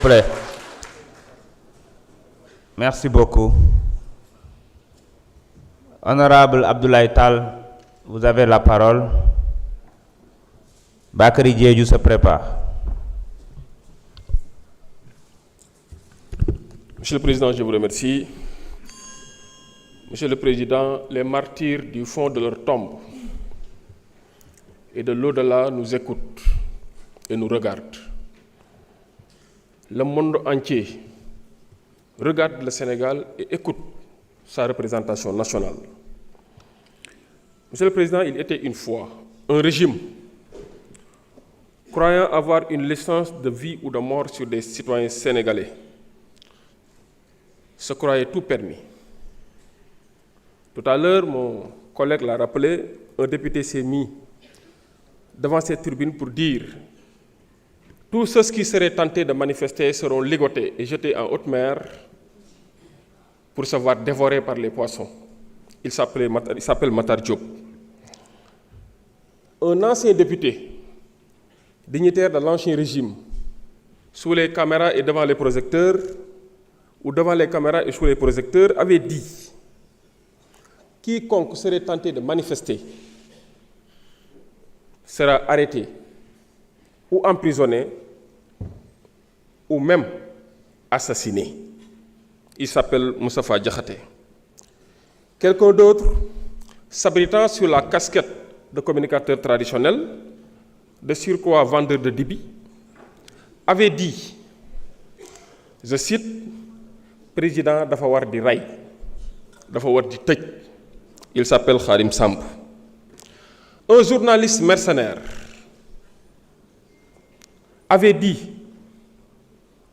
Plaît. Merci beaucoup. Honorable Abdoulaye Tall, vous avez la parole. Bakary Diédhiou se prépare. Monsieur le Président, je vous remercie. Monsieur le Président, les martyrs du fond de leur tombe et de l'au-delà nous écoutent et nous regardent. Le monde entier regarde le Sénégal et écoute sa représentation nationale. Monsieur le Président, il était une fois un régime croyant avoir une licence de vie ou de mort sur des citoyens sénégalais, se croyait tout permis. Tout à l'heure, mon collègue l'a rappelé, un député s'est mis devant cette tribune pour dire « Tous ceux qui seraient tentés de manifester seront ligotés et jetés en haute mer pour se voir dévorés par les poissons. » Il s'appelle Matar Diop. Un ancien député, dignitaire de l'ancien régime, sous les caméras et devant les projecteurs, ou devant les caméras et sous les projecteurs, avait dit « Quiconque serait tenté de manifester sera arrêté ou emprisonné ou même assassiné. » Il s'appelle Moustapha Diakhaté. Quelqu'un d'autre, s'abritant sur la casquette de communicateur traditionnel, de surcroît vendeur de dibi, avait dit, je cite, « Président dafa war di ray, dafa war di tëj ». Il s'appelle Khadim Samb. Un journaliste mercenaire avait dit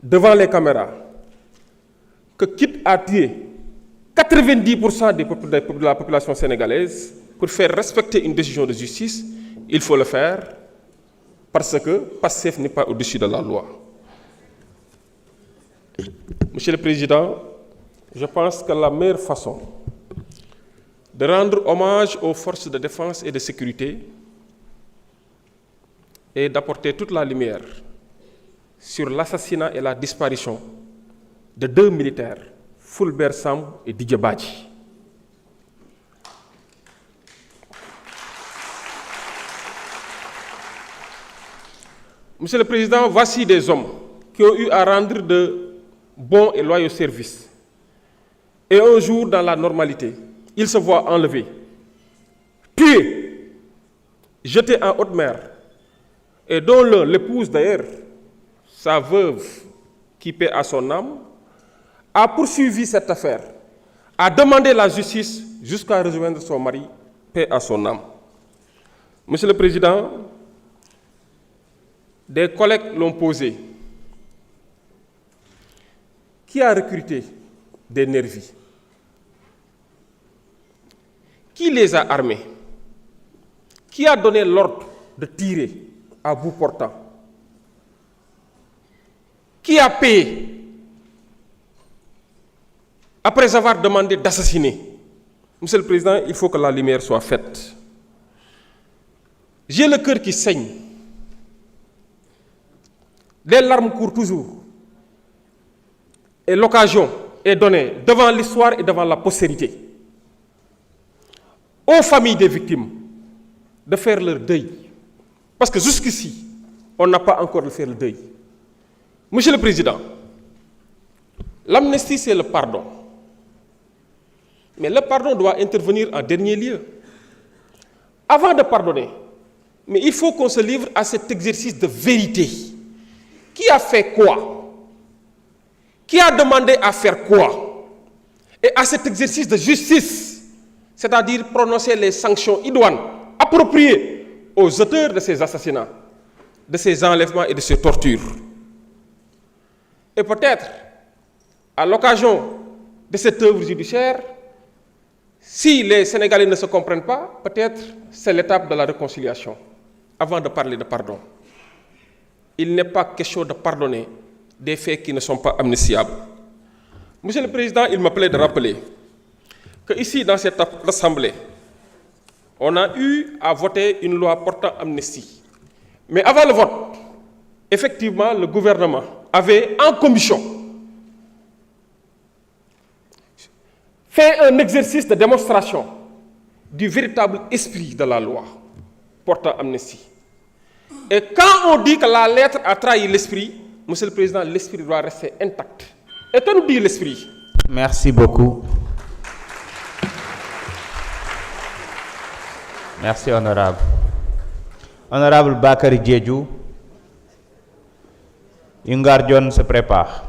devant les caméras que quitte à tuer 90% de la population sénégalaise pour faire respecter une décision de justice, il faut le faire parce que Pastef n'est pas au-dessus de la loi. Monsieur le Président, je pense que la meilleure façon de rendre hommage aux forces de défense et de sécurité est d'apporter toute la lumière sur l'assassinat et la disparition de deux militaires, Fulbert Sambou et Didier Badji. Monsieur le Président, voici des hommes qui ont eu à rendre de bons et loyaux services. Et un jour, dans la normalité, ils se voient enlevés, tués, jetés en haute mer, et dont l'un, l'épouse d'ailleurs, sa veuve, qui paie à son âme, a poursuivi cette affaire, a demandé la justice jusqu'à rejoindre son mari, paix à son âme. Monsieur le Président, des collègues l'ont posé. Qui a recruté des nervis? Qui les a armés? Qui a donné l'ordre de tirer à bout portant? Qui a payé après avoir demandé d'assassiner? Monsieur le Président, il faut que la lumière soit faite. J'ai le cœur qui saigne. Des larmes courent toujours. Et l'occasion est donnée devant l'histoire et devant la postérité aux familles des victimes de faire leur deuil. Parce que jusqu'ici, on n'a pas encore fait le deuil. Monsieur le Président, l'amnistie, c'est le pardon. Mais le pardon doit intervenir en dernier lieu. Avant de pardonner, mais il faut qu'on se livre à cet exercice de vérité. Qui a fait quoi? Qui a demandé à faire quoi? Et à cet exercice de justice, c'est-à-dire prononcer les sanctions idoines appropriées aux auteurs de ces assassinats, de ces enlèvements et de ces tortures. Et peut-être, à l'occasion de cette œuvre judiciaire, si les Sénégalais ne se comprennent pas, peut-être c'est l'étape de la réconciliation, avant de parler de pardon. Il n'est pas question de pardonner des faits qui ne sont pas amnistiables. Monsieur le Président, il me plaît de rappeler qu'ici, dans cette Assemblée, on a eu à voter une loi portant amnistie. Mais avant le vote, effectivement, le gouvernement avait en commission fait un exercice de démonstration du véritable esprit de la loi portant amnistie. Et quand on dit que la lettre a trahi l'esprit, Monsieur le Président, l'esprit doit rester intact. Et que nous dit l'esprit? Merci beaucoup. Merci, honorable. Honorable Bakary Diédhiou, Yungar Dione se prépare.